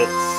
hits.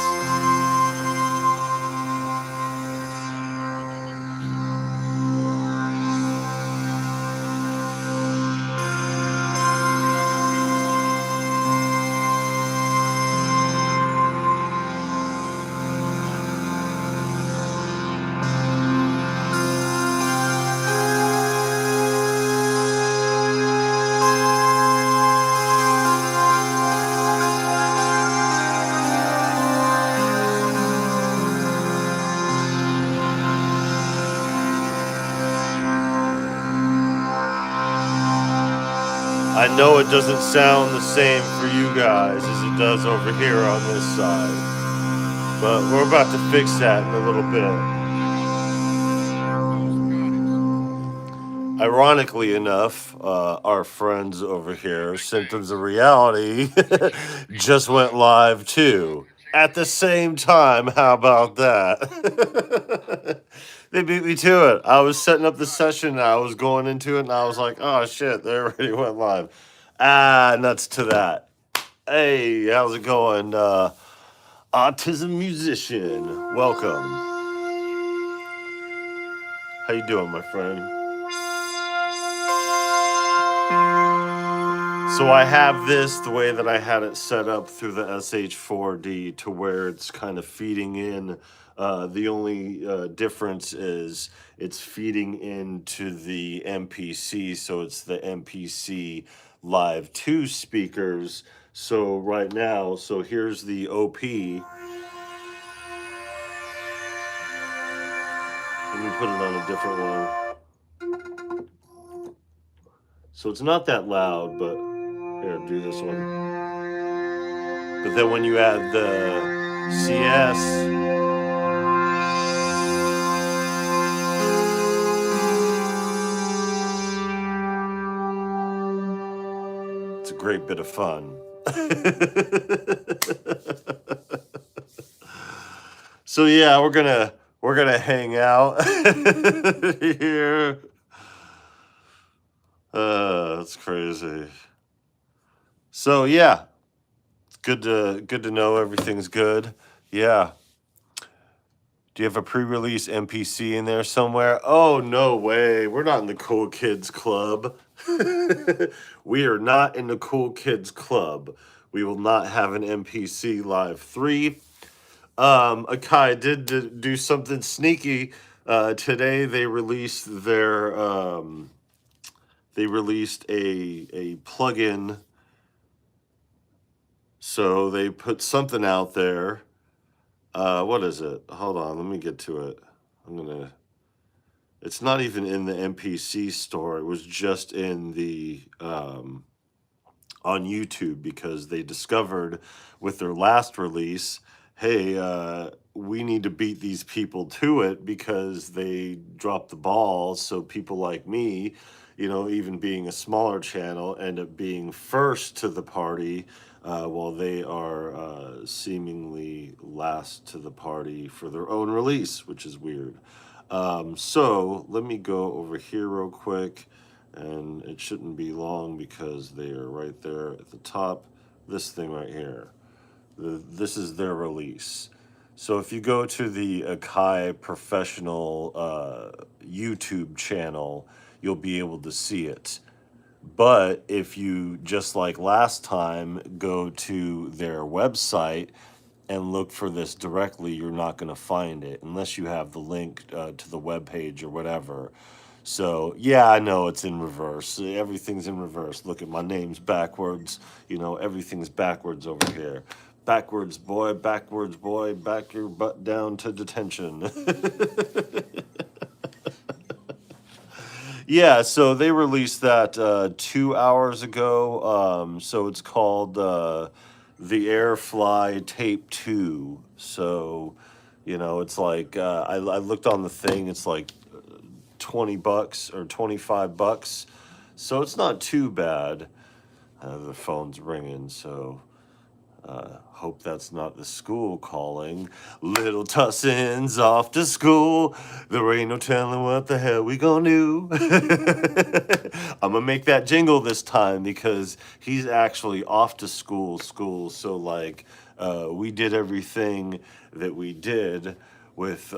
I know it doesn't sound the same for you guys as it does over here on this side, but we're about to fix that in a little bit. Ironically enough, our friends over here, Symptoms of Reality, just went live too. At the same time, how about that? They beat me to it. I was setting up the session, and I was going into it, and I was like, oh shit, they already went live. Ah, nuts to that. Hey, how's it going? Autism Musician, welcome. How you doing, my friend? So I have this the way that I had it set up through the SH4D to where it's kind of feeding in. The only difference is it's feeding into the MPC, so it's the MPC Live 2 speakers. So right now, so here's the OP. Let me put it on a different one. So it's not that loud, but here, do this one. But then when you add the CS, it's a great bit of fun. So yeah, we're gonna hang out here. That's crazy. So yeah, it's good to know everything's good. Yeah. Do you have a pre-release MPC in there somewhere? Oh, no way. We're not in the Cool Kids Club. We are not in the Cool Kids Club. We will not have an MPC Live 3. Akai did do something sneaky. Today they released their they released a plugin. So they put something out there. What is it? Hold on, let me get to it. It's not even in the MPC store. It was just in the on YouTube because they discovered with their last release, hey, we need to beat these people to it because they dropped the ball. So people like me, even being a smaller channel, end up being first to the party. While they are seemingly last to the party for their own release, which is weird. So let me go over here real quick, and it shouldn't be long because they are right there at the top. This thing right here, this is their release. So if you go to the Akai Professional YouTube channel, you'll be able to see it. But if you, just like last time, go to their website and look for this directly, you're not going to find it unless you have the link to the webpage or whatever. So, yeah, I know it's in reverse. Everything's in reverse. Look at my name's backwards. Everything's backwards over here. Backwards, boy, back your butt down to detention. Yeah, so they released that 2 hours ago. So it's called the Airfly Tape 2. So, it's like I looked on the thing. It's like $20 or $25. So it's not too bad. The phone's ringing, so Hope that's not the school calling. Little Tussinn's off to school. There ain't no telling what the hell we gonna do. I'm gonna make that jingle this time because he's actually off to school. So like, we did everything that we did with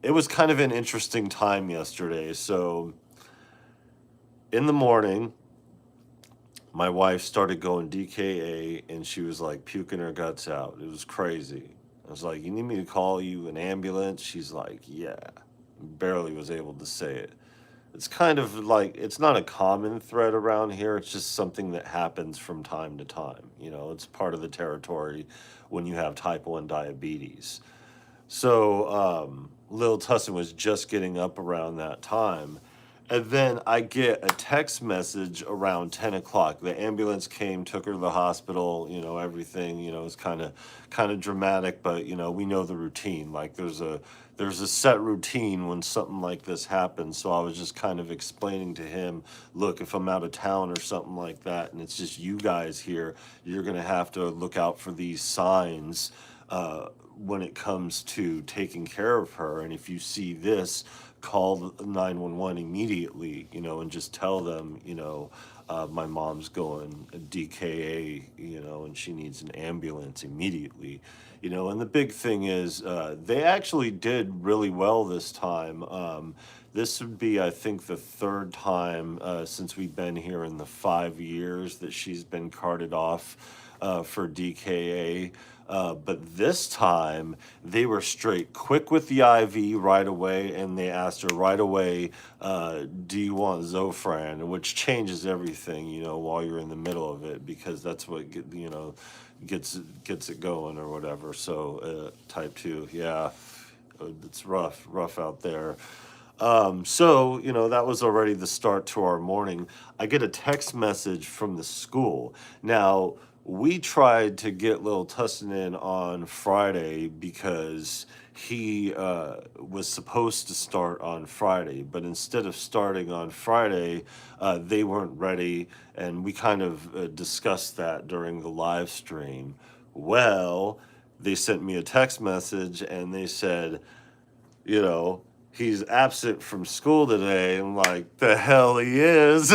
it was kind of an interesting time yesterday. So in the morning, my wife started going DKA and she was like puking her guts out. It was crazy. I was like, "You need me to call you an ambulance?" She's like, "Yeah." Barely was able to say it. It's kind of like, it's not a common thread around here. It's just something that happens from time to time. It's part of the territory when you have type 1 diabetes. So Lil Tussinn was just getting up around that time. And then I get a text message around 10 o'clock. The ambulance came, took her to the hospital, everything, it's kind of dramatic, but we know the routine. Like there's a set routine when something like this happens. So I was just kind of explaining to him, look, if I'm out of town or something like that, and it's just you guys here, you're going to have to look out for these signs when it comes to taking care of her. And if you see this, call 911 immediately, and just tell them, my mom's going DKA, and she needs an ambulance immediately. And the big thing is they actually did really well this time. This would be, I think, the third time since we've been here in the 5 years that she's been carted off for DKA. But this time they were straight quick with the IV right away, and they asked her right away, "Do you want Zofran?" Which changes everything, while you're in the middle of it, because that's what gets it going or whatever. So type 2, yeah, it's rough out there. So, that was already the start to our morning. I get a text message from the school. Now, we tried to get Lil Tussinn in on Friday because he was supposed to start on Friday, but instead of starting on Friday, they weren't ready, and we kind of discussed that during the live stream. Well, they sent me a text message and they said, you know, he's absent from school today. I'm like, the hell he is.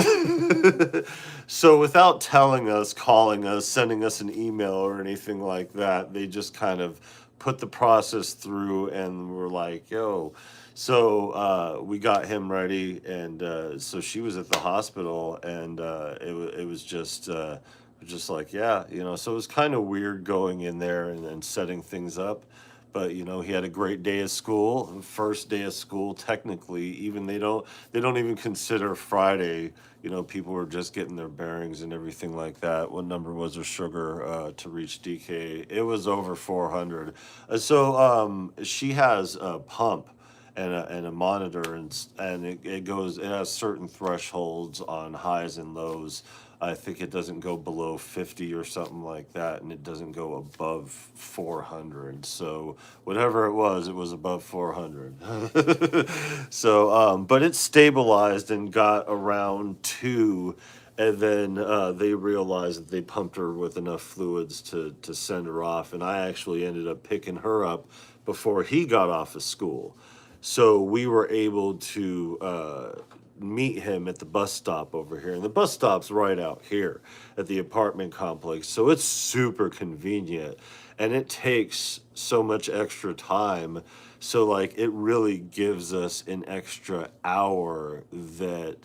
So without telling us, calling us, sending us an email or anything like that, they just kind of put the process through and were like, yo. So we got him ready, and so she was at the hospital, and it was just like, yeah, so it was kind of weird going in there and setting things up. But he had a great day of school, first day of school technically. Even they don't even consider Friday. People were just getting their bearings and everything like that. What number was her sugar to reach DK? It was over 400. So she has a pump and a monitor, and it has certain thresholds on highs and lows. I think it doesn't go below 50 or something like that, and it doesn't go above 400. So whatever it was above 400. So, but it stabilized and got around 2, and then they realized that they pumped her with enough fluids to send her off, and I actually ended up picking her up before he got off of school. So we were able to meet him at the bus stop over here, and the bus stop's right out here at the apartment complex, so it's super convenient, and it takes so much extra time. So like, it really gives us an extra hour that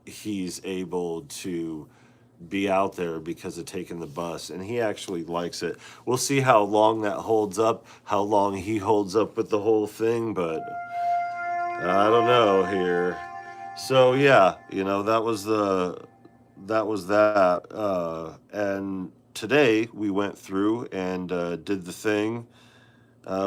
he's able to be out there because of taking the bus, and he actually likes it. We'll see how long that holds up, how long he holds up with the whole thing, but I don't know here. So yeah, that was that. And today we went through and did the thing.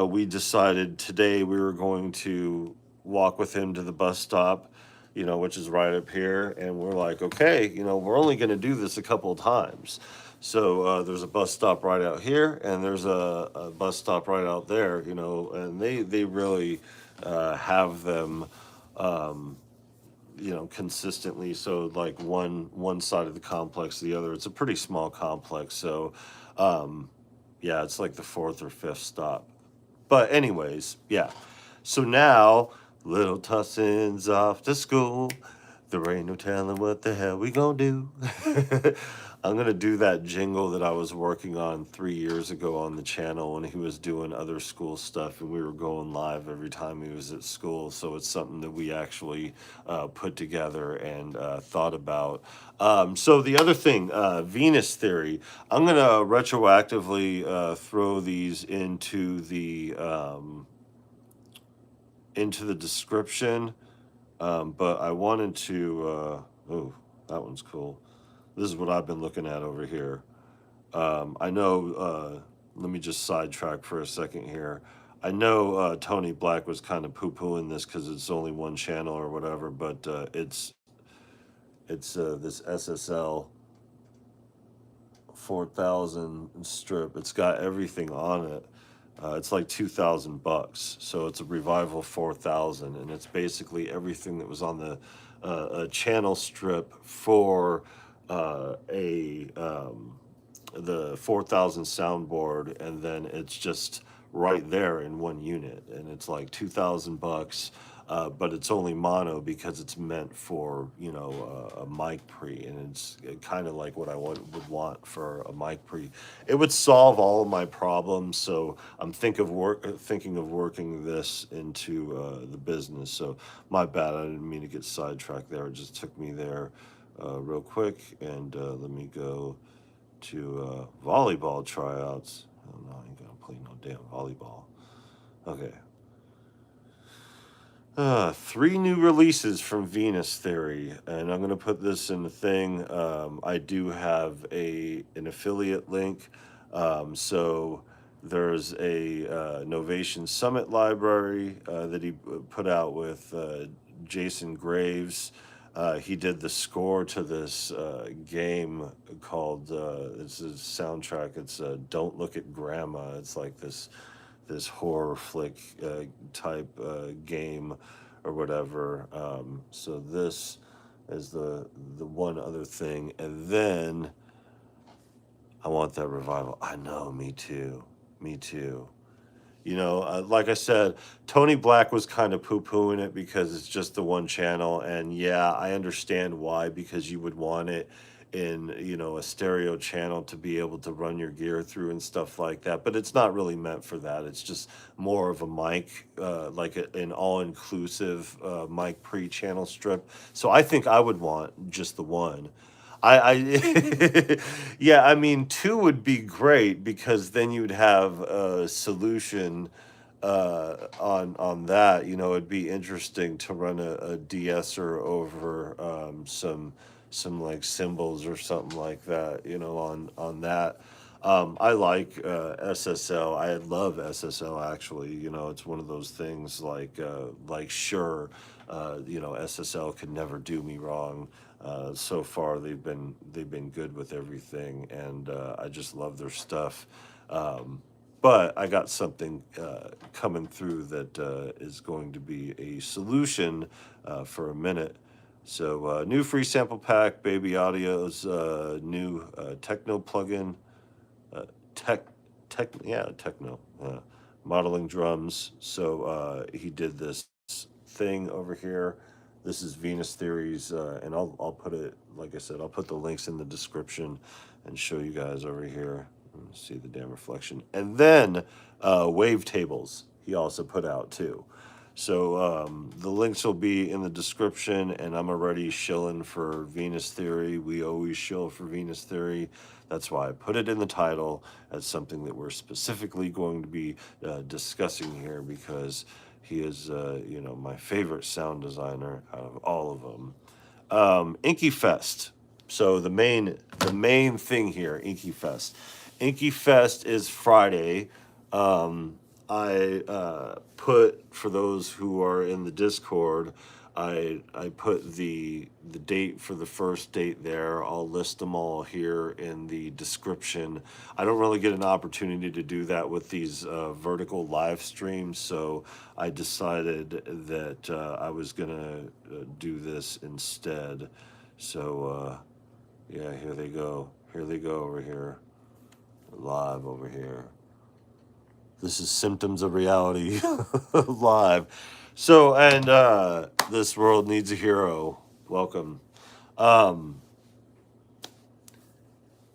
We decided today we were going to walk with him to the bus stop, which is right up here. And we're like, okay, we're only going to do this a couple of times. So there's a bus stop right out here, and there's a bus stop right out there, and they really have them consistently. So like one side of the complex, the other. It's a pretty small complex. So, um, yeah, it's like the fourth or fifth stop. But anyways, yeah. So now little Tussins off to school. There ain't no telling what the hell we gonna do. I'm gonna do that jingle that I was working on 3 years ago on the channel when he was doing other school stuff, and we were going live every time he was at school. So it's something that we actually put together and thought about. So the other thing, Venus theory, I'm gonna retroactively throw these into the description. But I wanted to, oh, that one's cool. This is what I've been looking at over here. I know, let me just sidetrack for a second here. I know Tony Black was kind of poo-pooing this because it's only one channel or whatever, but it's this SSL 4000 strip. It's got everything on it. It's like $2,000, so it's a Revival 4000, and it's basically everything that was on a channel strip for the 4000 soundboard, and then it's just right there in one unit, and it's like $2,000. But it's only mono because it's meant for a mic pre, and it's kind of like what I would want for a mic pre. It would solve all of my problems, so I'm thinking of working this into the business. So my bad, I didn't mean to get sidetracked there. It just took me there real quick, and let me go to volleyball tryouts. Oh no, I ain't gonna play no damn volleyball. Okay. 3 new releases from Venus Theory, and I'm gonna put this in the thing. I do have an affiliate link, so there's a Novation Summit library that he put out with Jason Graves. He did the score to this game called it's a soundtrack. It's Don't Look at Grandma. It's like this horror flick type game or whatever. So this is the one other thing, and then I want that revival. I know, me too, me too. Like I said, Tony Black was kind of poo-pooing it because it's just the one channel, and yeah, I understand why, because you would want it in, a stereo channel to be able to run your gear through and stuff like that, but it's not really meant for that. It's just more of a mic, like an all-inclusive mic pre-channel strip. So I think I would want just the one. I yeah, I mean, two would be great because then you'd have a solution on that. It'd be interesting to run a de-esser over some like symbols or something like that, on that. I like SSL. I love SSL actually. It's one of those things like sure, SSL could never do me wrong. So far they've been good with everything, and I just love their stuff. But I got something coming through that is going to be a solution for a minute. So new free sample pack, Baby Audio's new techno plugin, tech techno modeling drums. So he did this thing over here. This is Venus Theories, and I'll put it, like I said, I'll put the links in the description and show you guys over here. See the damn reflection. And then wavetables he also put out too. So the links will be in the description, and I'm already shilling for Venus Theory. We always shill for Venus Theory. That's why I put it in the title as something that we're specifically going to be discussing here, because he is, my favorite sound designer out of all of them. Inkyfest. So the main thing here, Inkyfest. Inkyfest is Friday. I put, for those who are in the Discord, I put the date for the first date there. I'll list them all here in the description. I don't really get an opportunity to do that with these vertical live streams, so I decided that I was gonna do this instead. So yeah, here they go. Here they go over here, live over here. This is Symptoms of Reality live. So, and This World Needs a Hero. Welcome.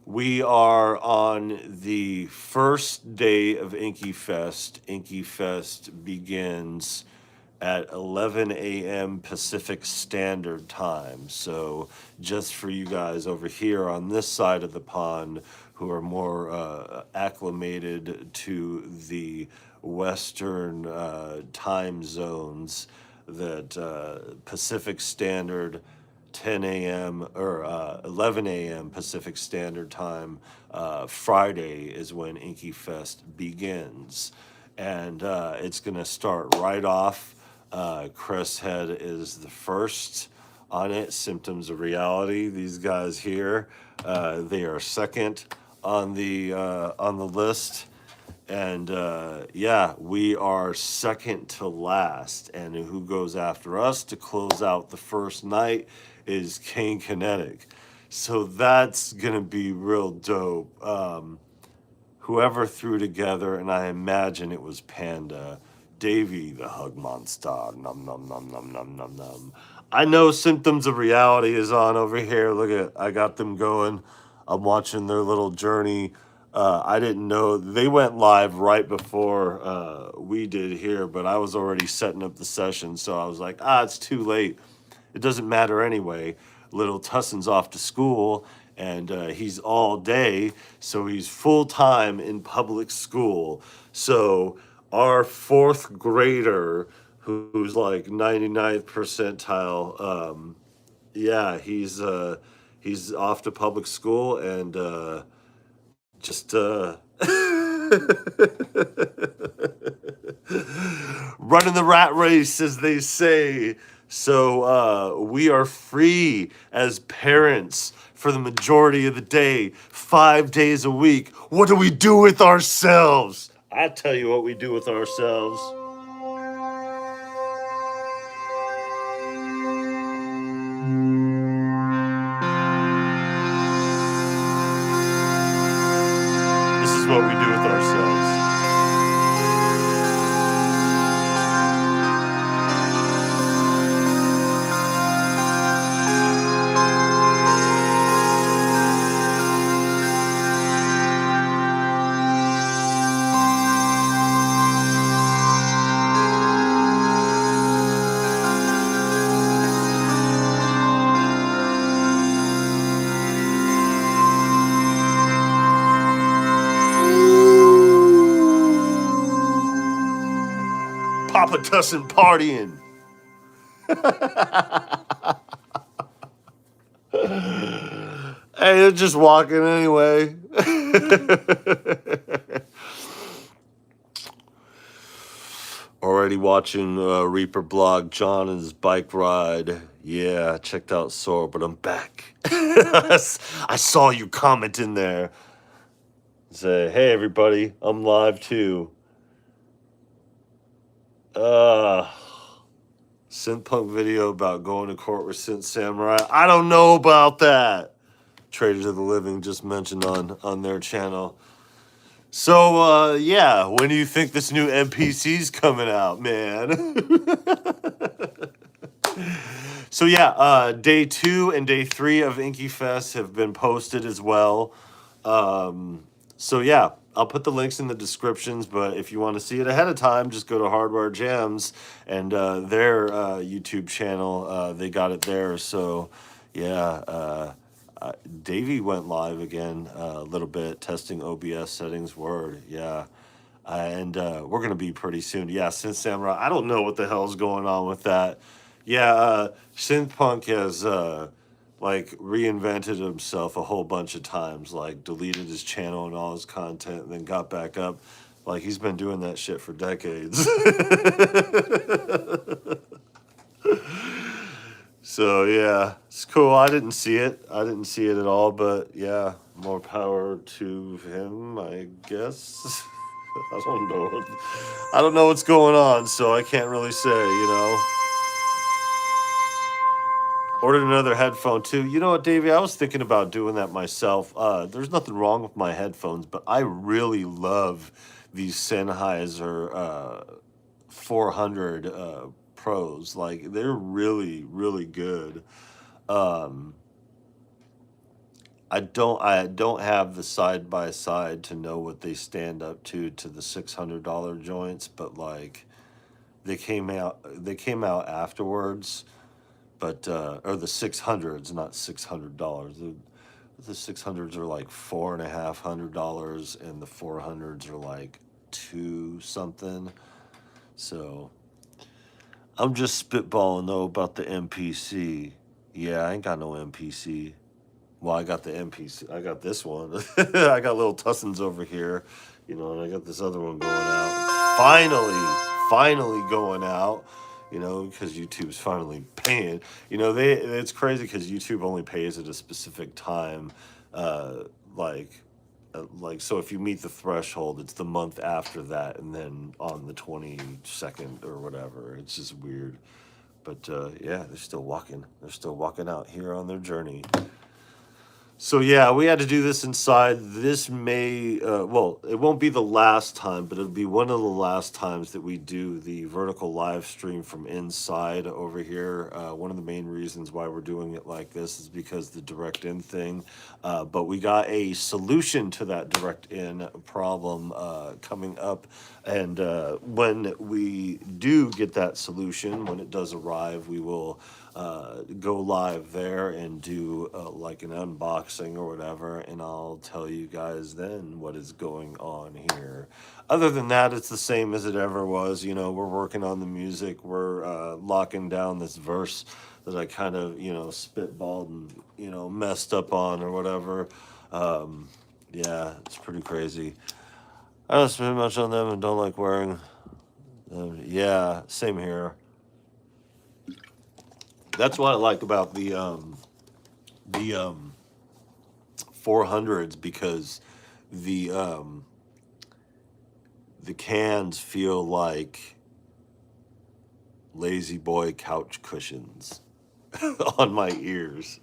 We are on the first day of Inkyfest. Inkyfest begins at 11 a.m. Pacific Standard Time. So just for you guys over here on this side of the pond who are more acclimated to the Western time zones, that Pacific Standard 10 a.m. or 11 a.m. Pacific Standard Time, Friday is when Inkyfest begins. And it's going to start right off. Chris Head is the first on it, Symptoms of Reality. These guys here, they are second on the list. And yeah, we are second to last. And who goes after us to close out the first night is Kane Kinetic. So that's going to be real dope. Whoever threw together, and I imagine it was Panda, Davey the Hug Monster, num num num num num num num. I know Symptoms of Reality is on over here. Look at, I got them going. I'm watching their little journey. I didn't know they went live right before we did here, but I was already setting up the session, so I was like, it's too late. It doesn't matter anyway. Lil Tussinn's off to school, and he's all day, so he's full-time in public school. So our fourth grader, who's like 99th percentile, yeah, he's off to public school, and just running the rat race, as they say. So we are free as parents for the majority of the day, 5 days a week. What do we do with ourselves? I tell you what we do with ourselves. This is what we do with ourselves. Papa Tussin partying. Hey, they're just walking anyway. Already watching Reaper blog John and his bike ride. Yeah, checked out Sore, but I'm back. I saw you comment in there. Say, hey everybody, I'm live too. Synth punk video about going to court with Synth Samurai. I don't know about that. Traders of the Living just mentioned on their channel. So yeah, when do you think this new NPC's coming out, man? So yeah, day 2 and day 3 of Inkyfest have been posted as well. So yeah, I'll put the links in the descriptions, but if you want to see it ahead of time, just go to Hardware Jams and their YouTube channel. They got it there. So yeah, Davey went live again a little bit, testing OBS settings. Word, yeah. And we're going to be pretty soon. Yeah, Synth Samurai. I don't know what the hell's going on with that. Yeah, Synth Punk has like reinvented himself a whole bunch of times, like deleted his channel and all his content and then got back up. Like he's been doing that shit for decades. So yeah, it's cool. I didn't see it. I didn't see it at all, but yeah, more power to him, I guess. I don't know. I don't know what's going on, so I can't really say. Ordered another headphone too. You know what, Davey? I was thinking about doing that myself. There's nothing wrong with my headphones, but I really love these Sennheiser 400 Pros. Like they're really, really good. Um, I don't have the side by side to know what they stand up to the $600 joints, but like they came out afterwards, but or the 600s, not $600. The 600s are like $4,500, and the 400s are like two something. So I'm just spitballing though about the MPC. Yeah, I ain't got no MPC. Well, I got the MPC. I got this one. I got Lil Tussins over here, and I got this other one going out. Finally going out, because YouTube's finally paying. It's crazy because YouTube only pays at a specific time. Uh, like, so if you meet the threshold, it's the month after that, and then on the 22nd or whatever. It's just weird. But yeah, they're still walking. They're still walking out here on their journey. So yeah, we had to do this inside. This may, well, it won't be the last time, but it'll be one of the last times that we do the vertical live stream from inside over here. One of the main reasons why we're doing it like this is because the direct in thing. But we got a solution to that direct in problem coming up. And when we do get that solution, when it does arrive, we will go live there and do like an unboxing or whatever, and I'll tell you guys then what is going on here. Other than that, it's the same as it ever was. We're working on the music. We're locking down this verse that I kind of, spitballed and, messed up on or whatever. Yeah, it's pretty crazy. I don't spend much on them and don't like wearing them. Yeah, same here. That's what I like about the 400s, because the the cans feel like lazy boy couch cushions on my ears,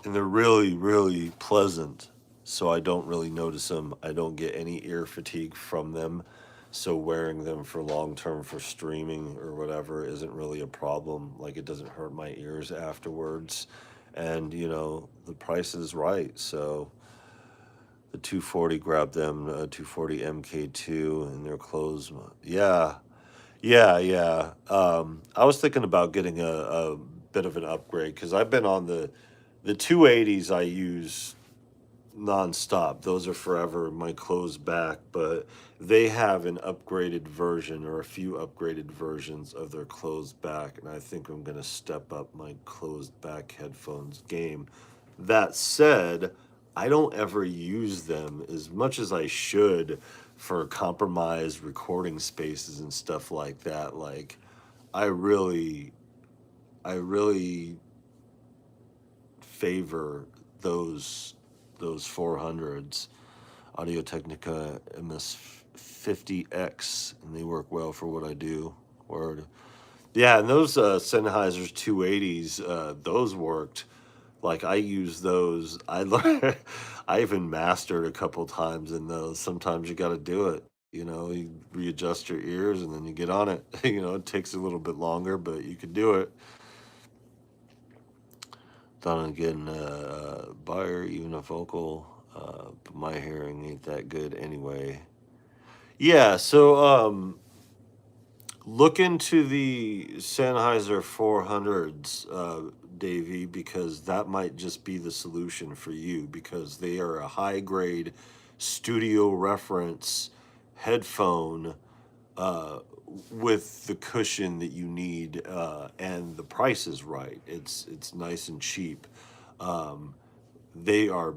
and they're really, really pleasant. So I don't really notice them. I don't get any ear fatigue from them. So wearing them for long term for streaming or whatever isn't really a problem. Like it doesn't hurt my ears afterwards. And the price is right. So the 240, grab them 240 MK2 and their clothes. Yeah, yeah. I was thinking about getting a bit of an upgrade because I've been on the 280s. I use nonstop. Those are forever my closed back, but they have an upgraded version or a few upgraded versions of their closed back, and I think I'm going to step up my closed back headphones game. That said, I don't ever use them as much as I should for compromised recording spaces and stuff like that. Like I really I really favor those those 400s, Audio Technica MS50X, and they work well for what I do. Word. Yeah, and those Sennheisers 280s, those worked. Like I use those. I learned, I even mastered a couple times in those. Sometimes you got to do it. You readjust your ears and then you get on it. It takes a little bit longer, but you can do it. Thought on getting a buyer, even a vocal, but my hearing ain't that good anyway. Yeah, so look into the Sennheiser 400s, Davey, because that might just be the solution for you because they are a high grade studio reference headphone uh, with the cushion that you need, and the price is right. It's nice and cheap. Um, they are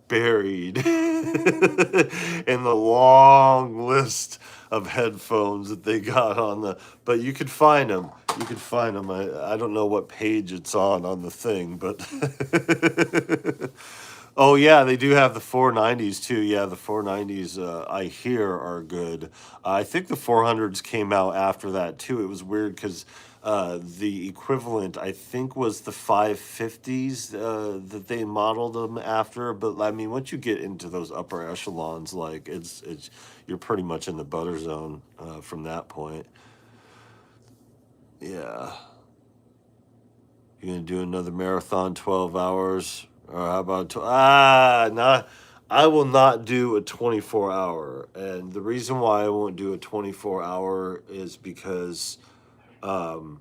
buried in the long list of headphones that they got on the, but you could find them. You can find them. I don't know what page it's on the thing, but oh yeah, they do have the 490s too. Yeah, the 490s I hear are good. I think the 400s came out after that too. It was weird because the equivalent I think was the 550s that they modeled them after. But I mean, once you get into those upper echelons, like it's you're pretty much in the butter zone from that point. Yeah. You gonna do another marathon, 12 hours, or how about not? I will not do a 24-hour, and the reason why I won't do a 24-hour is because, um,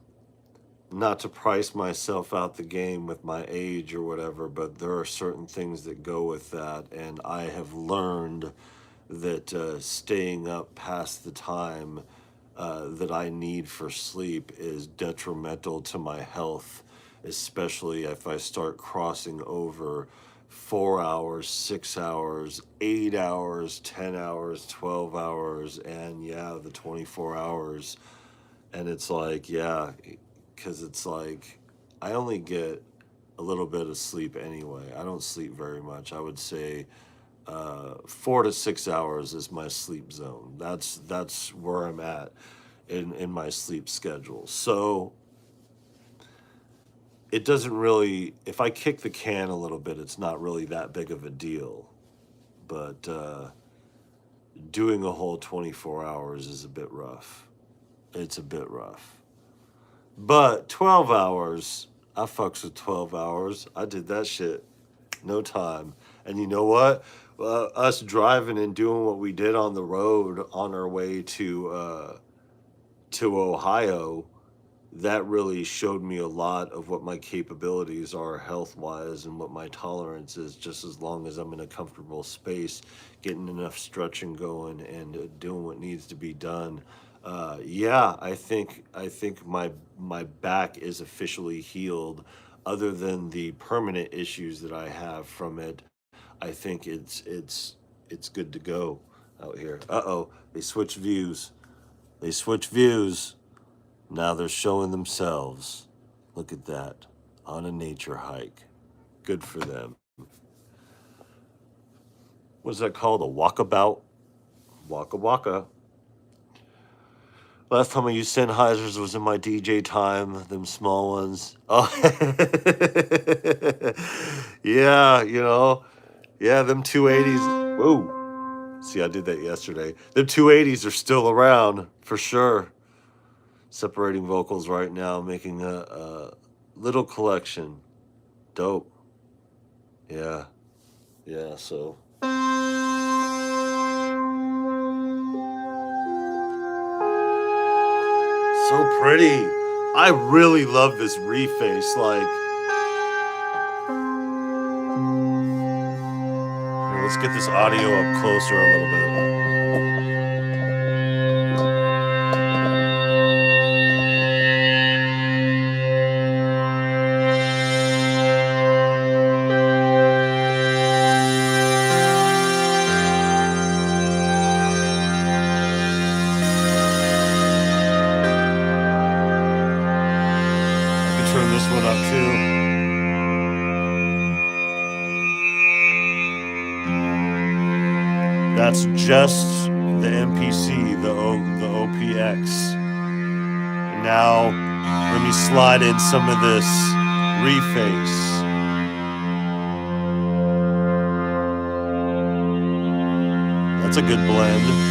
not to price myself out the game with my age or whatever, but there are certain things that go with that, and I have learned that staying up past the time that I need for sleep is detrimental to my health, especially if I start crossing over 4 hours, 6 hours, 8 hours, 10 hours, 12 hours, and yeah, the 24 hours. And it's like, yeah, because it's like I only get a little bit of sleep anyway. I don't sleep very much. I would say 4 to 6 hours is my sleep zone. That's where I'm at in my sleep schedule. So it doesn't really, if I kick the can a little bit, it's not really that big of a deal. But doing a whole 24 hours is a bit rough. It's a bit rough. But 12 hours, I fucks with 12 hours. I did that shit no time. And you know what? Us driving and doing what we did on the road on our way to Ohio, that really showed me a lot of what my capabilities are health wise and what my tolerance is, just as long as I'm in a comfortable space, getting enough stretching going and doing what needs to be done. Yeah, I think my back is officially healed. Other than the permanent issues that I have from it, I think it's good to go out here. Uh-oh, they switch views. They switch views. Now they're showing themselves. Look at that. On a nature hike. Good for them. What's that called? A walkabout? Waka waka. Last time I used Sennheisers was in my DJ time, them small ones. Oh, yeah, yeah, them 280s. Whoa. See, I did that yesterday. Them 280s are still around for sure. Separating vocals right now, making a little collection. Dope. Yeah. Yeah, so. So pretty. I really love this reface. Like, here, let's get this audio up closer a little bit. Turn this one up too. That's just the MPC, the OPX. And now let me slide in some of this reface. That's a good blend.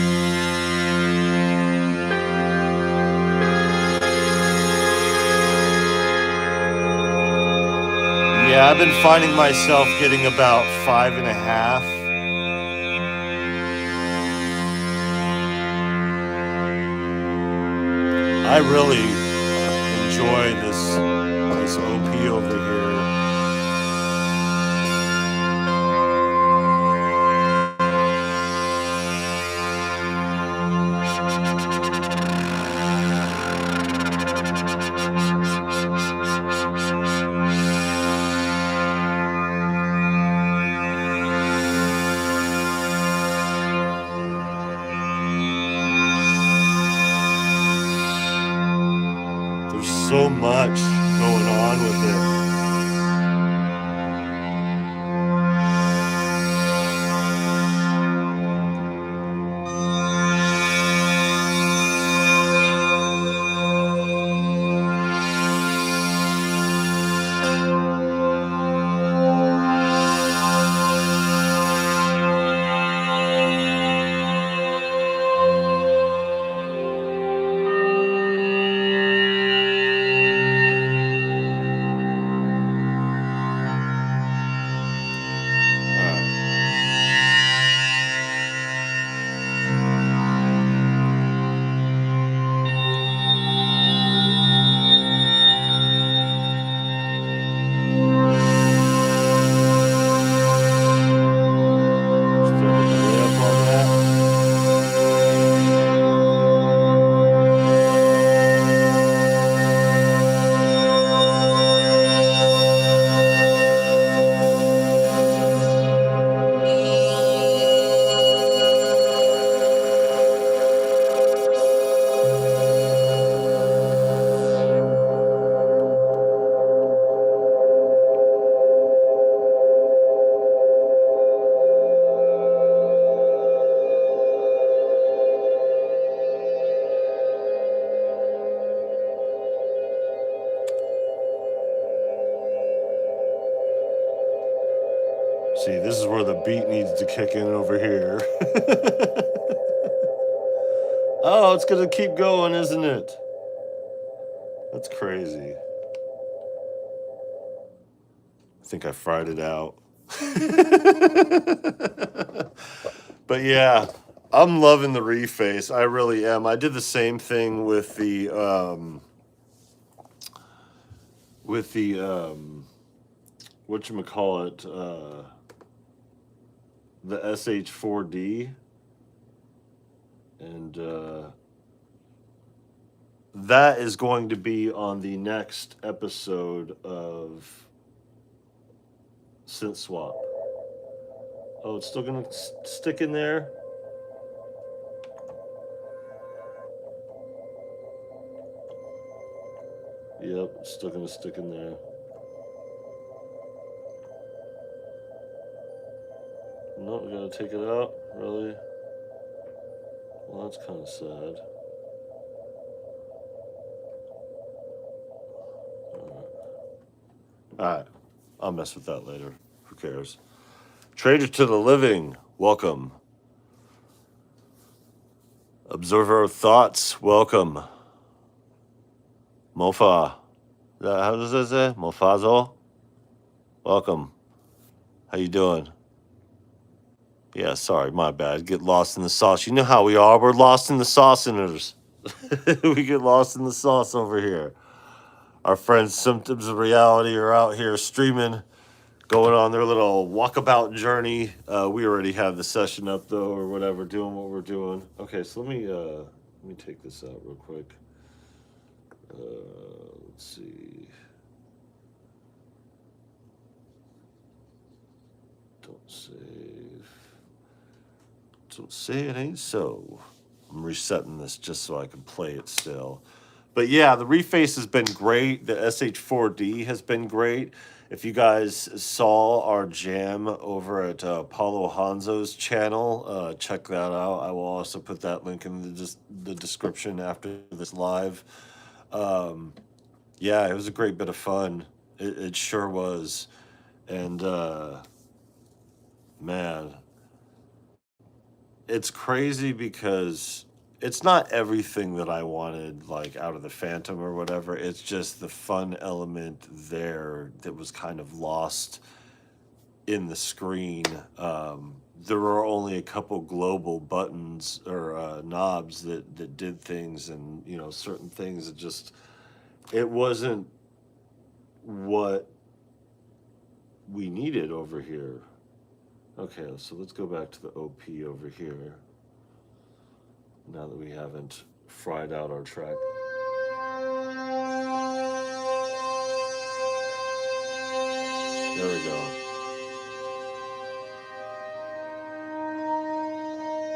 Yeah, I've been finding myself getting about 5.5. I really enjoy this OP over here. much going on with it. See, this is where the beat needs to kick in over here. Oh, it's going to keep going, isn't it? That's crazy. I think I fried it out. But yeah, I'm loving the reface. I really am. I did the same thing with the whatchamacallit, the SH4D, and that is going to be on the next episode of Synth Swap. Oh, it's still gonna stick in there? Yep, it's still gonna stick in there. No, we gotta take it out? Really? Well, that's kind of sad. Alright, I'll mess with that later. Who cares? Trader to the living, welcome. Observer of thoughts, welcome. Mofa, how does that say? Mofazo? Welcome. How you doing? Yeah, sorry, my bad. Get lost in the sauce. You know how we are. We're lost in the sauciners. We get lost in the sauce over here. Our friends, Symptoms of Reality, are out here streaming, going on their little walkabout journey. We already have the session up though, or whatever, doing what we're doing. Okay, so let me take this out real quick. Let's see. Don't save. Don't say it ain't so. I'm resetting this just so I can play it still. But yeah, the reface has been great. The SH4D has been great. If you guys saw our jam over at Paulo Hanzo's channel, check that out. I will also put that link in the description after this live. Yeah, it was a great bit of fun. It sure was. And man, it's crazy because it's not everything that I wanted, like out of the Phantom or whatever. It's just the fun element there that was kind of lost in the screen. There were only a couple global buttons or knobs that did things, and you know, certain things that just, it wasn't what we needed over here. Okay, so let's go back to the OP over here. Now that we haven't fried out our track. There we go.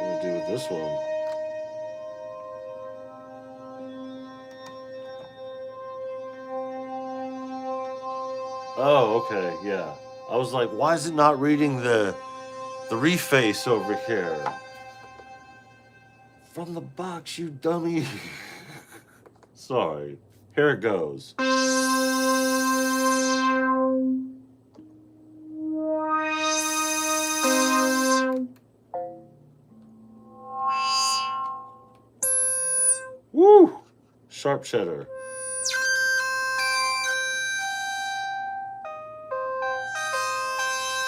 What do we do with this one? Oh, okay, yeah. I was like, why is it not reading the reface over here? From the box, you dummy. Sorry. Here it goes. Woo! Sharp cheddar.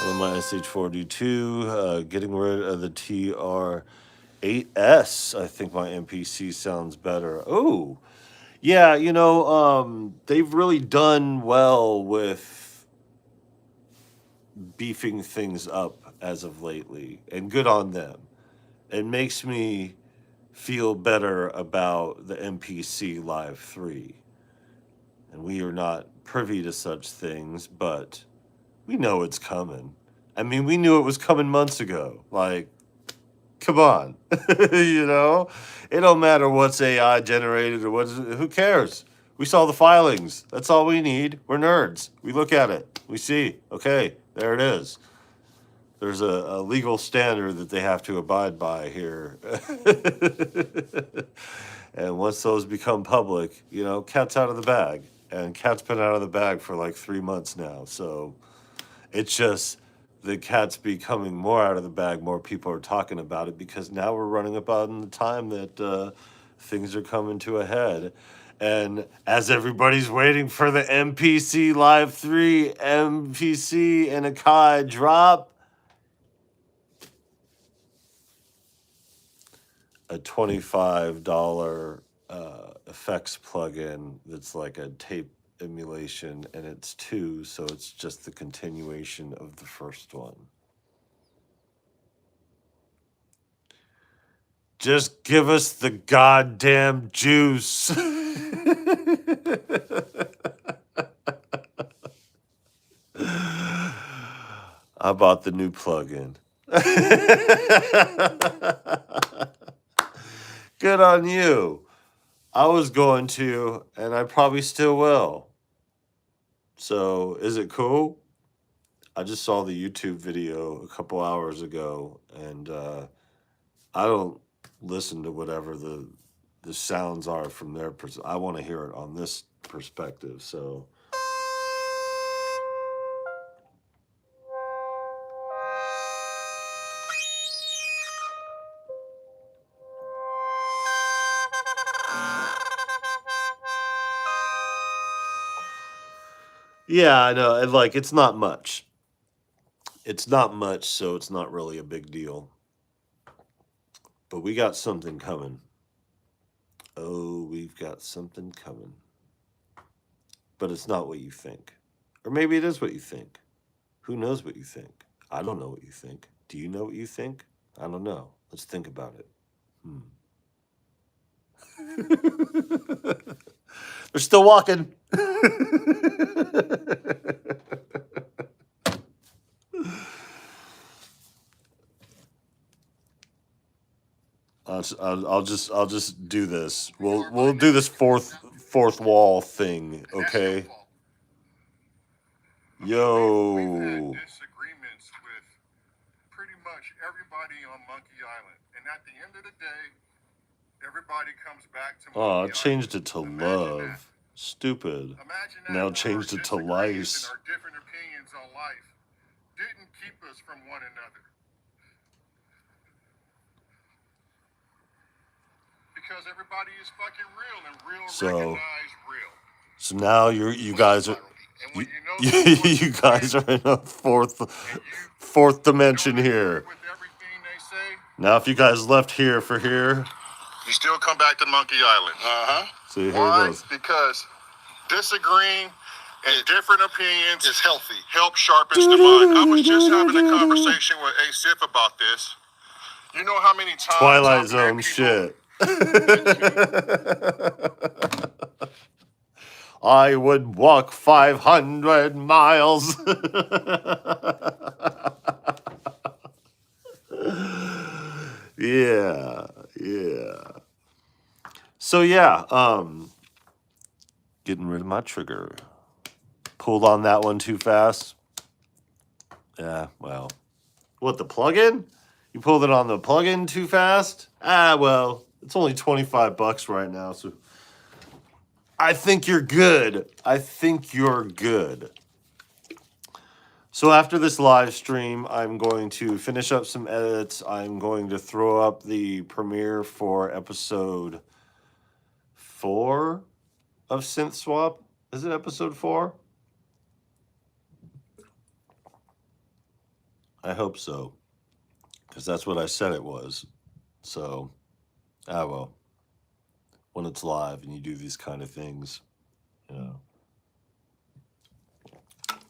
On my SH42, getting rid of the TR8S. I think my MPC sounds better. Oh, yeah, they've really done well with beefing things up as of lately, and good on them. It makes me feel better about the MPC Live 3. And we are not privy to such things, but we know it's coming. I mean, we knew it was coming months ago. Like, come on. It don't matter what's AI generated or who cares? We saw the filings. That's all we need. We're nerds. We look at it. We see. Okay, there it is. There's a legal standard that they have to abide by here. And once those become public, cat's out of the bag. And cat's been out of the bag for like 3 months now. So it's just the cat's becoming more out of the bag. More people are talking about it because now we're running about in the time that things are coming to a head. And as everybody's waiting for the MPC Live 3, MPC and Akai drop, a $25 effects plugin that's like a tape emulation, and it's 2, so it's just the continuation of the first one. Just give us the goddamn juice. I bought the new plugin. Good on you. I was going to, and I probably still will. So, is it cool? I just saw the YouTube video a couple hours ago, and I don't listen to whatever the sounds are from their perspective. I want to hear it on this perspective. So, yeah, I know. And like, it's not much. It's not much, so it's not really a big deal. But we got something coming. Oh, we've got something coming. But it's not what you think. Or maybe it is what you think. Who knows what you think? I don't know what you think. Do you know what you think? I don't know. Let's think about it. They're still walking. I'll just do this. We'll do this fourth wall thing, okay? Yo. Disagreements with pretty much everybody on Monkey Island, and at the end of the day, everybody comes back to Monkey Island. Oh, I changed it to love. Stupid. Now changed it to lice. Our different opinions on life didn't keep us from one another. Because everybody is fucking real, and real recognize real. So now you guys are you guys are in a fourth dimension here. Now if you guys left here for here, you still come back to Monkey Island. So here Why? it goes. Because disagreeing and different opinions is healthy. Help sharpens the mind. I was just having a conversation with Asif about this. You know how many times Twilight Zone shit. I would walk 500 miles. Yeah. So yeah, getting rid of my trigger. Pulled on that one too fast. Yeah, well. What, the plug-in? You pulled it on the plug-in too fast? Ah, well, it's only $25 right now, so I think you're good. I think you're good. So after this live stream, I'm going to finish up some edits. I'm going to throw up the premiere for episode 4 of Synth Swap. Is it episode 4? I hope so, because that's what I said it was. So, well, when it's live and you do these kind of things, you know.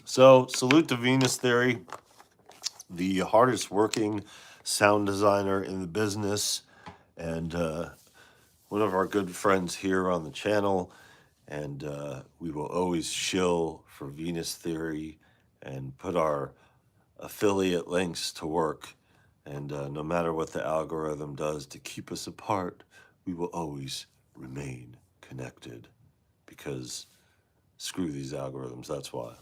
So, salute to Venus Theory, the hardest working sound designer in the business, and one of our good friends here on the channel. And we will always shill for Venus Theory and put our affiliate links to work. And no matter what the algorithm does to keep us apart, we will always remain connected. Because screw these algorithms, that's why.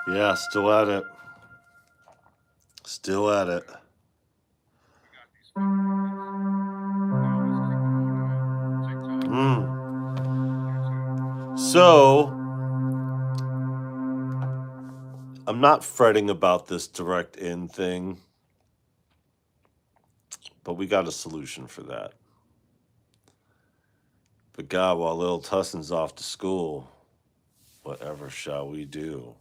Yeah, still at it. Still at it. So, I'm not fretting about this direct in thing, but we got a solution for that. But God, while Lil Tussinn's off to school, whatever shall we do?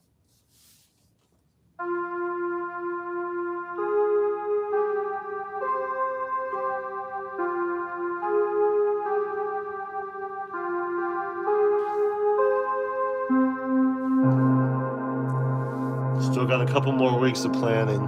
Still got a couple more weeks of planning.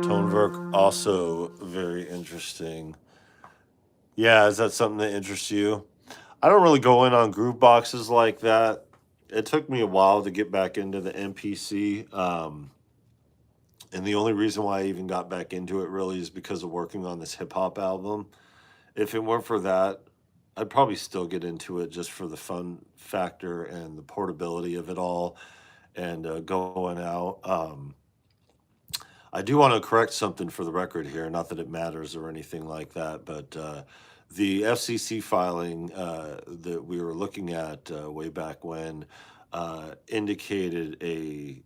Tonework, also very interesting. Yeah, is that something that interests you? I don't really go in on groove boxes like that. It took me a while to get back into the MPC. And the only reason why I even got back into it really is because of working on this hip hop album. If it weren't for that, I'd probably still get into it just for the fun factor and the portability of it all and going out. I do want to correct something for the record here, not that it matters or anything like that, but the FCC filing that we were looking at way back when indicated a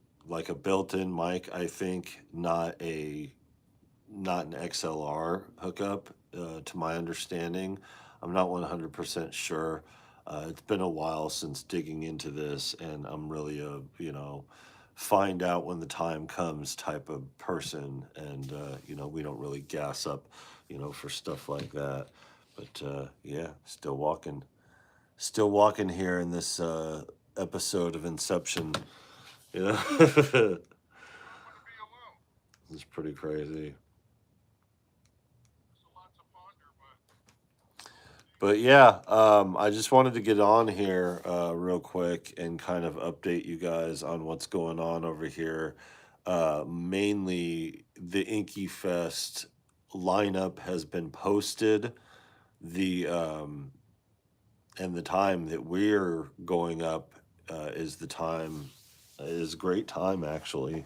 built-in mic, I think, not an XLR hookup, to my understanding. I'm not 100% sure. It's been a while since digging into this, and I'm really a, find out when the time comes type of person. And, we don't really gas up, for stuff like that. But, yeah, still walking here in this episode of Inception. It's pretty crazy. But yeah, I just wanted to get on here real quick and kind of update you guys on what's going on over here. Mainly the Inkyfest lineup has been posted. And the time that we're going up is a great time actually.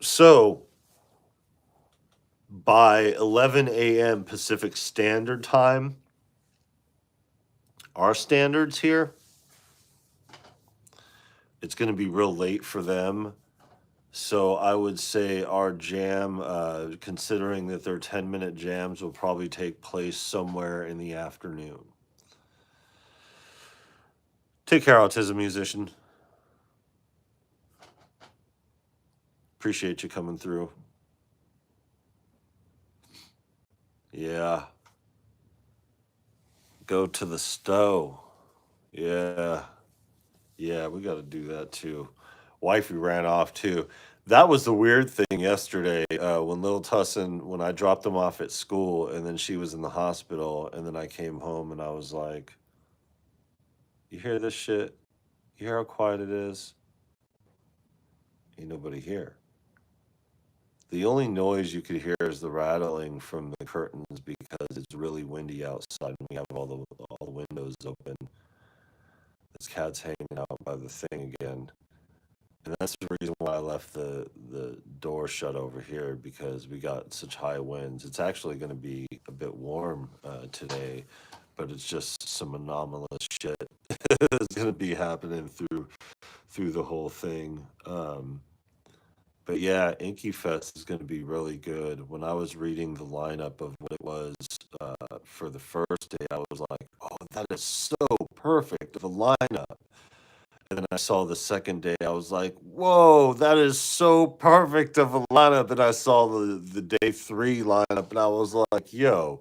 So by 11 a.m. Pacific Standard Time, our standards here, it's going to be real late for them. So I would say our jam, considering that they're 10-minute jams, will probably take place somewhere in the afternoon. Take care, Autism Musician. Appreciate you coming through. Yeah. Go to the stove. Yeah. Yeah, we got to do that too. Wifey ran off too. That was the weird thing yesterday when Lil Tussinn, when I dropped him off at school and then she was in the hospital and then I came home and I was like, you hear this shit? You hear how quiet it is? Ain't nobody here. The only noise you could hear is the rattling from the curtains because it's really windy outside and we have all the windows open. This cat's hanging out by the thing again. And that's the reason why I left the door shut over here because we got such high winds. It's actually going to be a bit warm today, but it's just some anomalous shit that's going to be happening through the whole thing. But yeah, Inkyfest is going to be really good. When I was reading the lineup of what it was for the first day, I was like, "Oh, that is so perfect of a lineup." And then I saw the second day, I was like, "Whoa, that is so perfect of a lineup." And I saw the day 3 lineup, and I was like, "Yo,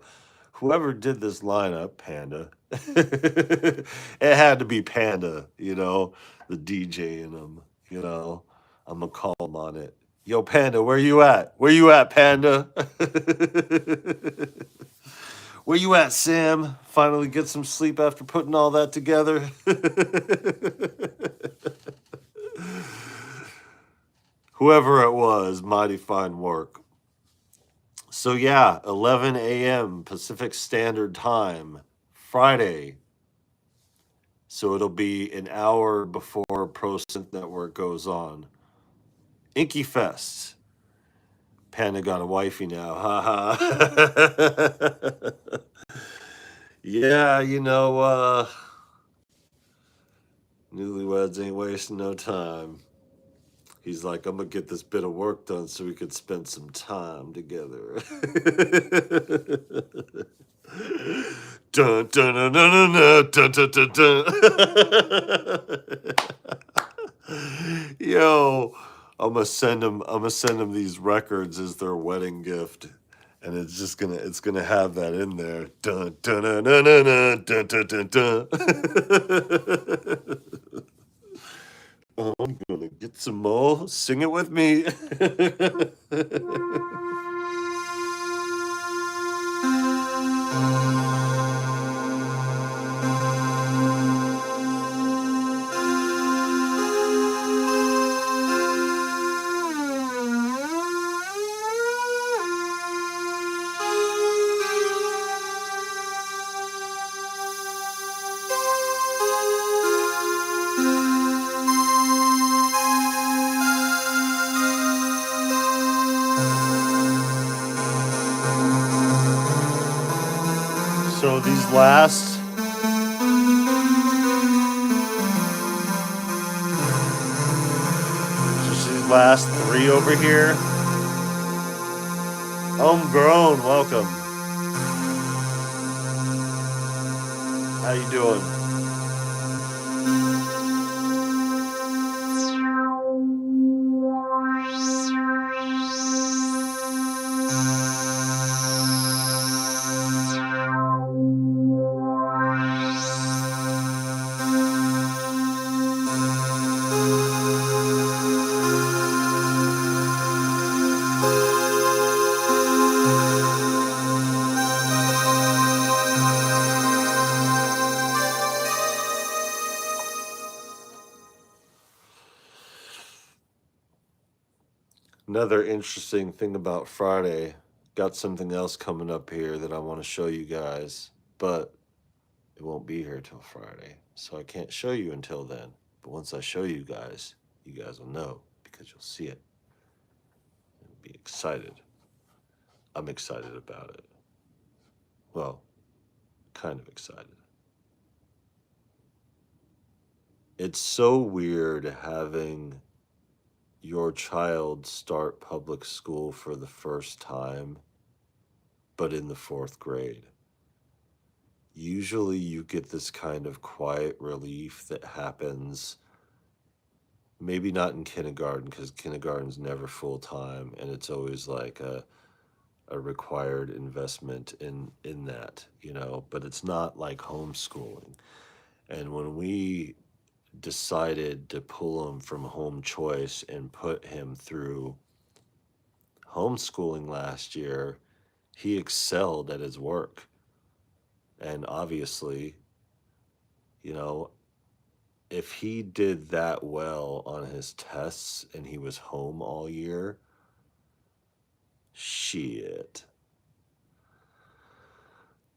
whoever did this lineup, Panda, it had to be Panda, the DJ in them, you know. I'm gonna call him on it. Yo, Panda, where you at? Where you at, Panda? Where you at, Sam? Finally get some sleep after putting all that together." Whoever it was, mighty fine work. So yeah, 11 a.m. Pacific Standard Time, Friday. So it'll be an hour before Pro Synth Network goes on. Inkyfest. Panda got a wifey now. Haha. Yeah, newlyweds ain't wasting no time. He's like, I'm gonna get this bit of work done so we could spend some time together. Dun dun dun dun dun dun dun dun dun. Yo, I'm gonna send him these records as their wedding gift. And it's gonna have that in there. Dun dun dun dun dun dun dun dun dun. I'm gonna get some more. Sing it with me. So these last 3 over here. Homegrown, welcome. How you doing? Another interesting thing about Friday, got something else coming up here that I want to show you guys, but it won't be here till Friday, so I can't show you until then. But once I show you guys will know because you'll see it and be excited. I'm excited about it. Well, kind of excited. It's so weird having your child start public school for the first time, but in the 4th grade. Usually you get this kind of quiet relief that happens maybe not in kindergarten, because kindergarten's never full time, and it's always like a required investment in that, you know, but it's not like homeschooling. And when we decided to pull him from home choice and put him through homeschooling last year, he excelled at his work. And obviously, you know, if he did that well on his tests and he was home all year, shit.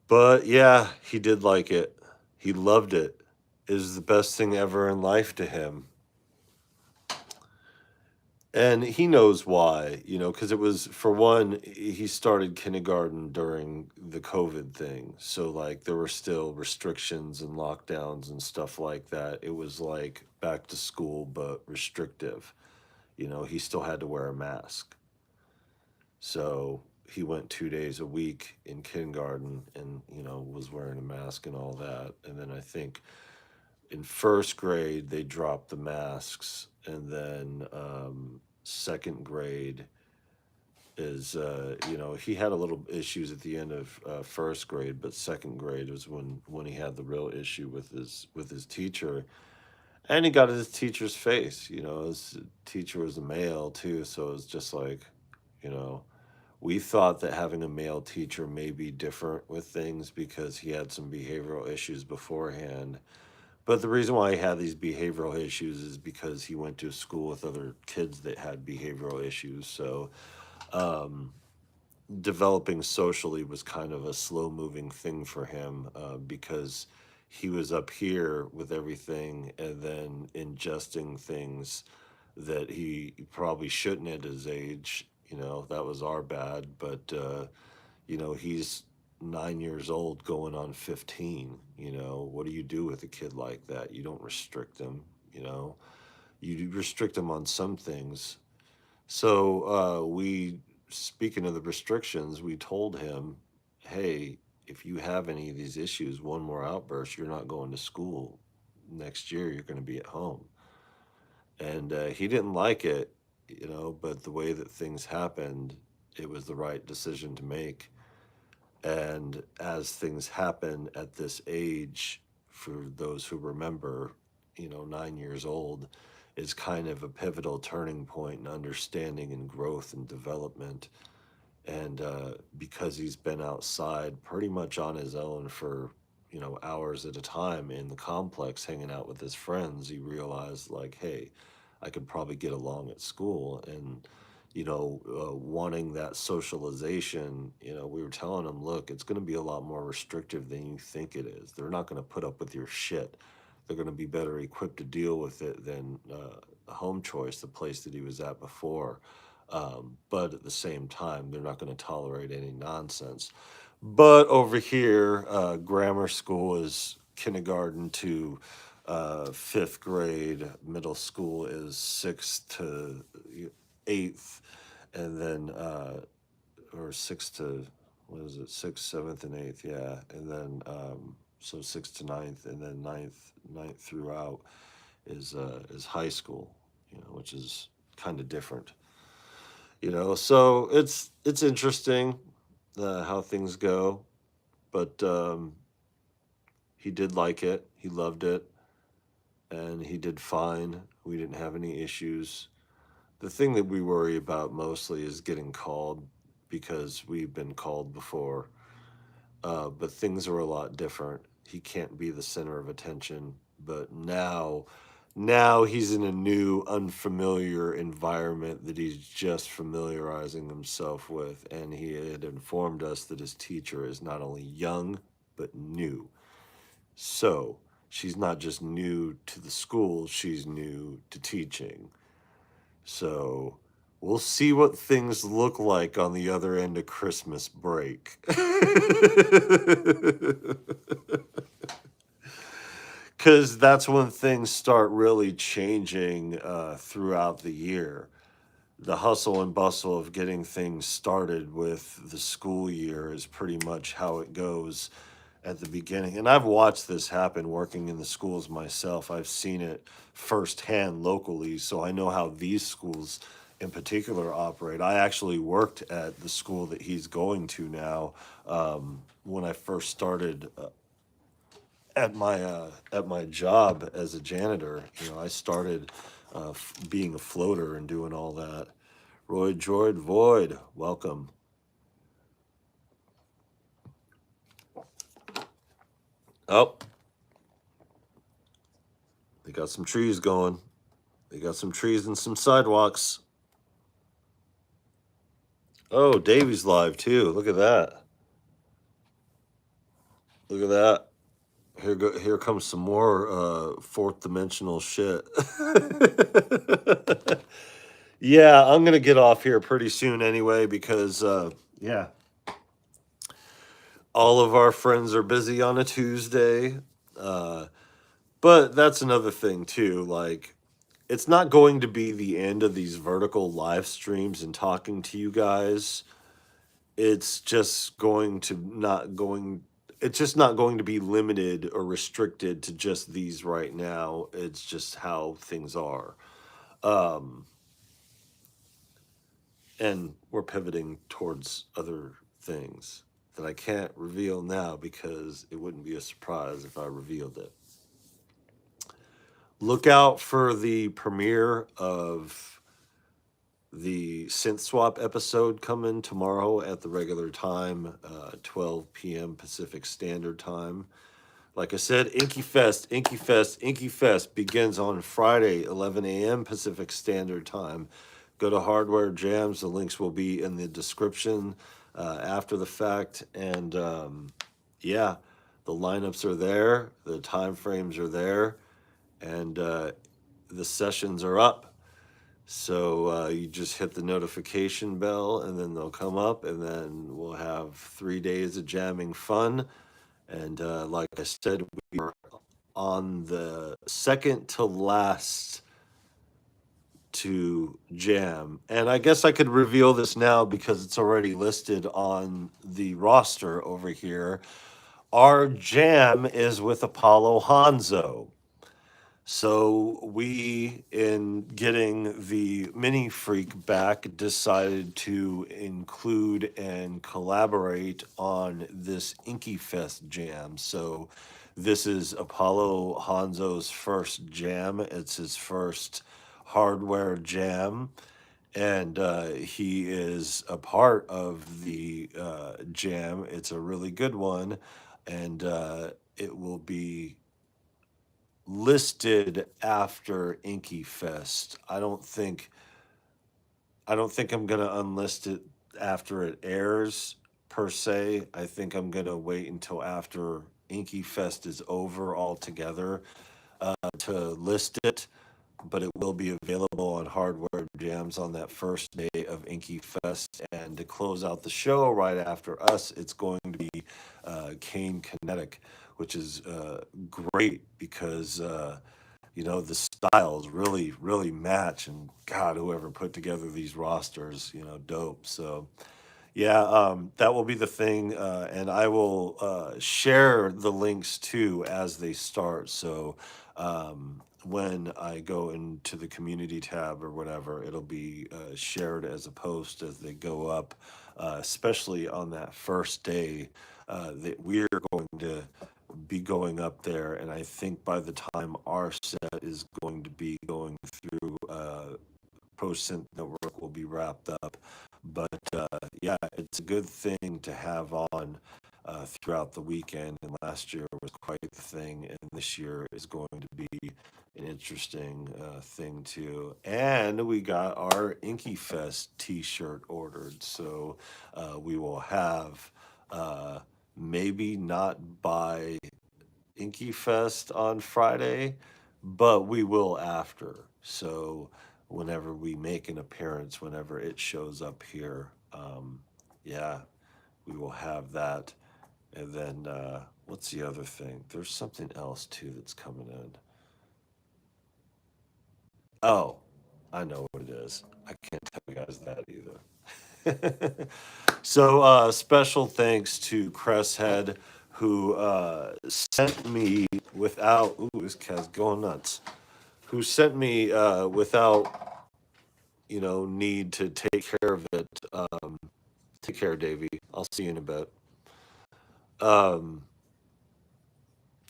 But yeah, he did like it. He loved it. It was the best thing ever in life to him. And he knows why, you know, because it was, for one, he started kindergarten during the COVID thing. So, like, there were still restrictions and lockdowns and stuff like that. It was like back to school, but restrictive. You know, he still had to wear a mask. So, he went 2 days a week in kindergarten and, you know, was wearing a mask and all that. And then I think in first grade, they dropped the masks. And then, second grade is you know, he had a little issues at the end of first grade, but second grade was when he had the real issue with his teacher, and he got his teacher's face. You know, his teacher was a male too, so it was just like, you know, we thought that having a male teacher may be different with things because he had some behavioral issues beforehand. But the reason why he had these behavioral issues is because he went to school with other kids that had behavioral issues. So, um, developing socially was kind of a slow moving thing for him, because he was up here with everything and then ingesting things that he probably shouldn't at his age. You know, that was our bad. But, you know, he's 9 years old going on 15. You know, what do you do with a kid like that? You don't restrict them, you know, you restrict them on some things. So, speaking of the restrictions, we told him, hey, if you have any of these issues, one more outburst, you're not going to school. Next year, you're going to be at home. And he didn't like it, you know, but the way that things happened, it was the right decision to make. And as things happen at this age, for those who remember, you know, 9 years old is kind of a pivotal turning point in understanding and growth and development. And because he's been outside pretty much on his own for, you know, hours at a time in the complex hanging out with his friends, he realized, like, hey, I could probably get along at school. And, you know, wanting that socialization, you know, we were telling him, look, it's going to be a lot more restrictive than you think it is. They're not going to put up with your shit. They're going to be better equipped to deal with it than home choice, the place that he was at before. But at the same time, they're not going to tolerate any nonsense. But over here, grammar school is kindergarten to fifth grade, middle school is sixth to eighth, and then or sixth to, what is it, sixth, seventh, and eighth, yeah, and then so sixth to ninth, and then ninth throughout is high school, you know, which is kind of different, you know. So it's interesting how things go, but he did like it, he loved it, and he did fine. We didn't have any issues. The thing that we worry about mostly is getting called, because we've been called before, but things are a lot different. He can't be the center of attention, but now he's in a new unfamiliar environment that he's just familiarizing himself with, and he had informed us that his teacher is not only young but new. So she's not just new to the school, she's new to teaching. So we'll see what things look like on the other end of Christmas break. Because that's when things start really changing throughout the year. The hustle and bustle of getting things started with the school year is pretty much how it goes at the beginning. And I've watched this happen working in the schools myself. I've seen it firsthand locally, so I know how these schools in particular operate. I actually worked at the school that he's going to now when I first started at my job as a janitor. You know, I started being a floater and doing all that. Roy Droid Void, welcome. Oh, they got some trees going. They got some trees and some sidewalks. Oh, Davey's live too. Look at that. Look at that. Here comes some more fourth dimensional shit. Yeah, I'm gonna get off here pretty soon anyway because yeah, all of our friends are busy on a Tuesday. But that's another thing too. Like, it's not going to be the end of these vertical live streams and talking to you guys. It's just going to not going. It's just not going to be limited or restricted to just these right now. It's just how things are. Um, and we're pivoting towards other things that I can't reveal now because it wouldn't be a surprise if I revealed it. Look out for the premiere of the Synth Swap episode coming tomorrow at the regular time, 12 p.m. Pacific Standard Time. Like I said, Inkyfest begins on Friday, 11 a.m. Pacific Standard Time. Go to Hardware Jams. The links will be in the description after the fact. And yeah, the lineups are there. The time frames are there. And the sessions are up. So you just hit the notification bell and then they'll come up and then we'll have 3 days of jamming fun. And like I said, we are on the second to last to jam. And I guess I could reveal this now because it's already listed on the roster over here. Our jam is with Apollo Hanzo. So we, in getting the Mini Freak back, decided to include and collaborate on this Inkyfest jam. So this is Apollo Hanzo's first jam. It's his first hardware jam. And he is a part of the jam. It's a really good one. And it will be listed after Inkyfest. I don't think I'm gonna unlist it after it airs per se. I think I'm gonna wait until after Inkyfest is over altogether to list it. But it will be available on Hardware Jams on that first day of Inkyfest. And to close out the show right after us, it's going to be Kane Kinetic, which is great because the styles really match. And God, whoever put together these rosters, dope. So yeah, that will be the thing, and I will share the links too as they start. So when I go into the community tab or whatever, it'll be shared as a post as they go up, especially on that first day that we're going to be going up there. And I think by the time our set is going to be going through Synth Network will be wrapped up. But yeah, it's a good thing to have on throughout the weekend. And last year was quite the thing, and this year is going to be an interesting thing too. And we got our Inkyfest T-shirt ordered, so we will have maybe not by Inkyfest on Friday, but we will after. So whenever we make an appearance, whenever it shows up here, yeah, we will have that. And then what's the other thing? There's something else too that's coming in. Oh, I know what it is. I can't tell you guys that either. So special thanks to Cresshead who sent me without. Ooh, this cat's going nuts. Who sent me without need to take care of it. Take care, Davey. I'll see you in a bit. Um,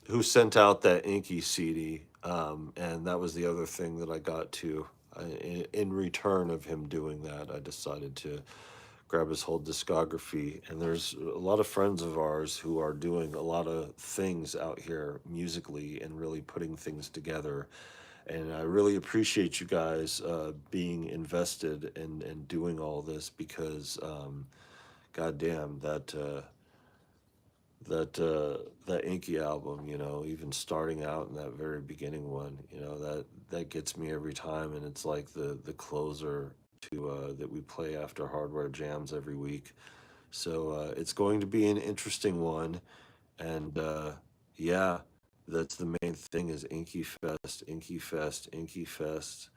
who sent out that Inky CD, and that was the other thing that I got to. In return of him doing that, I decided to grab his whole discography. And there's a lot of friends of ours who are doing a lot of things out here musically and really putting things together. And I really appreciate you guys being invested in doing all this because, goddamn, that Inky album, even starting out in that very beginning one, that gets me every time, and it's like the closer to that we play after hardware jams every week. So it's going to be an interesting one, and yeah, that's the main thing is Inky Fest, Inky Fest, Inky Fest.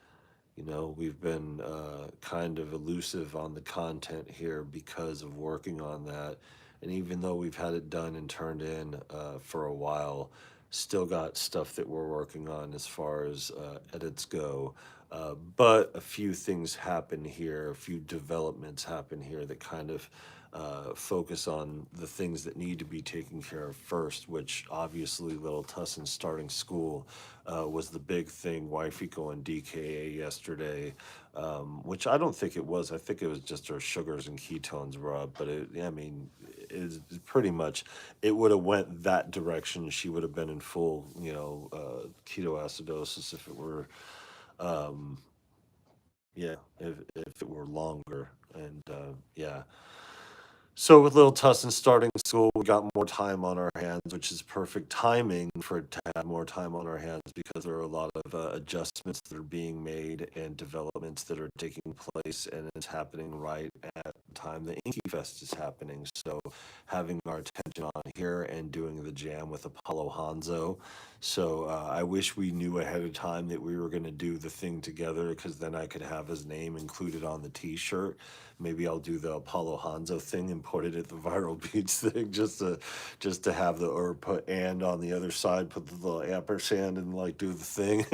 We've been kind of elusive on the content here because of working on that. And even though we've had it done and turned in for a while, still got stuff that we're working on as far as edits go. But a few things happen here, a few developments happen here that kind of focus on the things that need to be taken care of first, which obviously Little Tussin starting school was the big thing. Wifey going DKA yesterday, which I don't think it was. I think it was just her sugars and ketones were up. But I mean, it's pretty much it would have went that direction. She would have been in full, ketoacidosis if it were, um, yeah, if it were longer. And yeah. So with Little Tussin starting school, we got more time on our hands, which is perfect timing for it to have more time on our hands because there are a lot of adjustments that are being made and developments that are taking place, and it's happening right at the time the Inky Fest is happening. So having our attention on here and doing the jam with Apollo Hanzo. So I wish we knew ahead of time that we were going to do the thing together because then I could have his name included on the T-shirt. Maybe I'll do the Apollo Hanzo thing and put it at the viral beats thing just to have the or put and on the other side, put the little ampersand and like do the thing.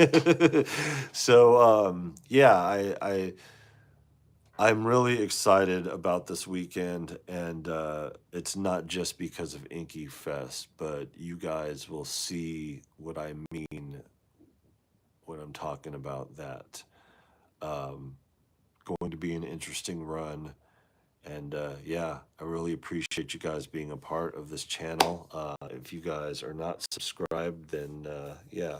So yeah, I'm really excited about this weekend, and it's not just because of Inky Fest, but you guys will see what I mean when I'm talking about that. Um, Going to be an interesting run. And yeah, I really appreciate you guys being a part of this channel. If you guys are not subscribed, then yeah,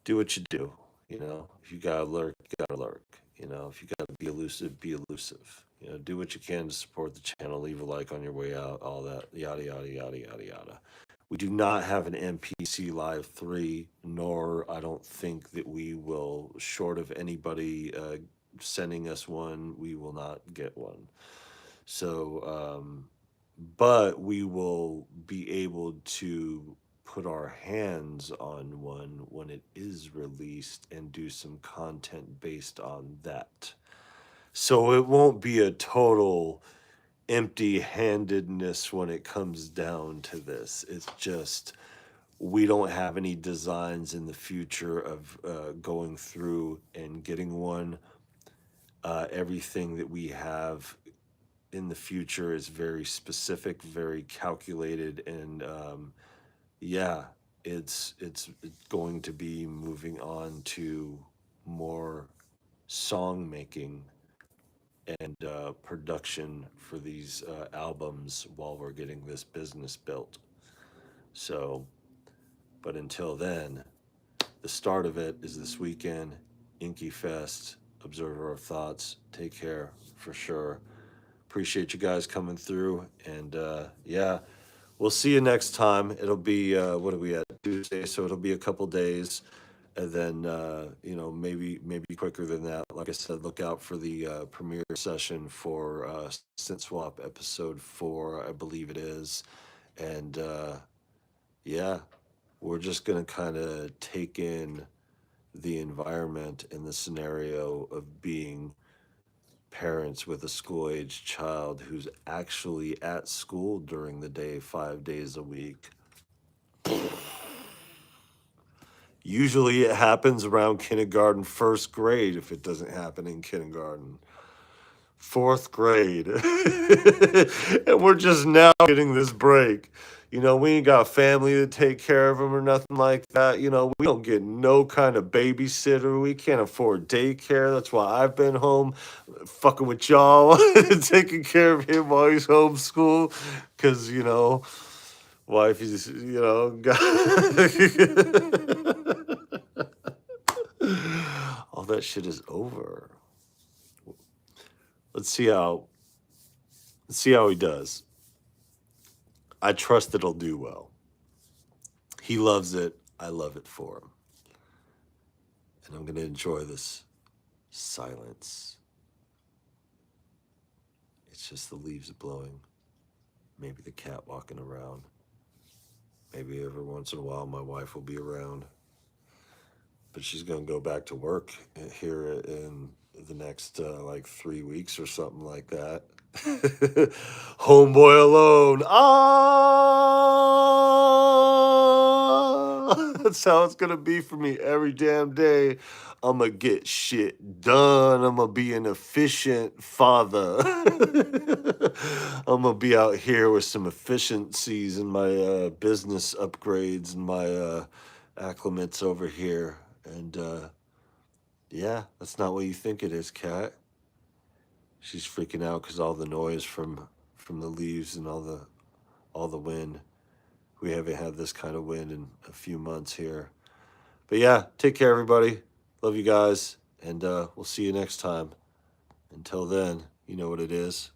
do what you do. If you gotta lurk, you gotta lurk. If you gotta be elusive, be elusive. Do what you can to support the channel. Leave a like on your way out. All that yada yada yada yada yada. We do not have an MPC Live 3, nor I don't think that we will, short of anybody sending us one, we will not get one. So, but we will be able to put our hands on one when it is released and do some content based on that. So it won't be a total empty handedness when it comes down to this. It's just we don't have any designs in the future of going through and getting one. Everything that we have in the future is very specific, very calculated, and yeah, it's going to be moving on to more song making and production for these albums while we're getting this business built. So, but until then, the start of it is this weekend, Inky Fest, Observer of Thoughts. Take care for sure. Appreciate you guys coming through, and yeah, we'll see you next time. It'll be what are we at, Tuesday? So it'll be a couple days, and then maybe quicker than that. Like I said, look out for the premiere session for Synth Swap episode 4, I believe it is, and yeah, we're just gonna kind of take in the environment and the scenario of being parents with a school-age child who's actually at school during the day, 5 days a week. Usually it happens around kindergarten, first grade, if it doesn't happen in kindergarten. Fourth grade. And we're just now getting this break. You know, we ain't got family to take care of them or nothing like that. You know, we don't get no kind of babysitter. We can't afford daycare. That's why I've been home fucking with y'all, taking care of him while he's homeschooled. Because, you know, wife is, you know, all that shit is over. Let's see how he does. I trust it'll do well. He loves it. I love it for him. And I'm going to enjoy this silence. It's just the leaves blowing. Maybe the cat walking around. Maybe every once in a while my wife will be around. But she's going to go back to work here in the next like 3 weeks or something like that. Homeboy alone. Ah, that's how it's gonna be for me every damn day. I'm gonna get shit done. I'm gonna be an efficient father. I'm gonna be out here with some efficiencies in my business upgrades and my acclimates over here. And yeah, that's not what you think it is, Kat. She's freaking out because all the noise from the leaves and all the wind. We haven't had this kind of wind in a few months here. But yeah, take care, everybody. Love you guys, and we'll see you next time. Until then, you know what it is.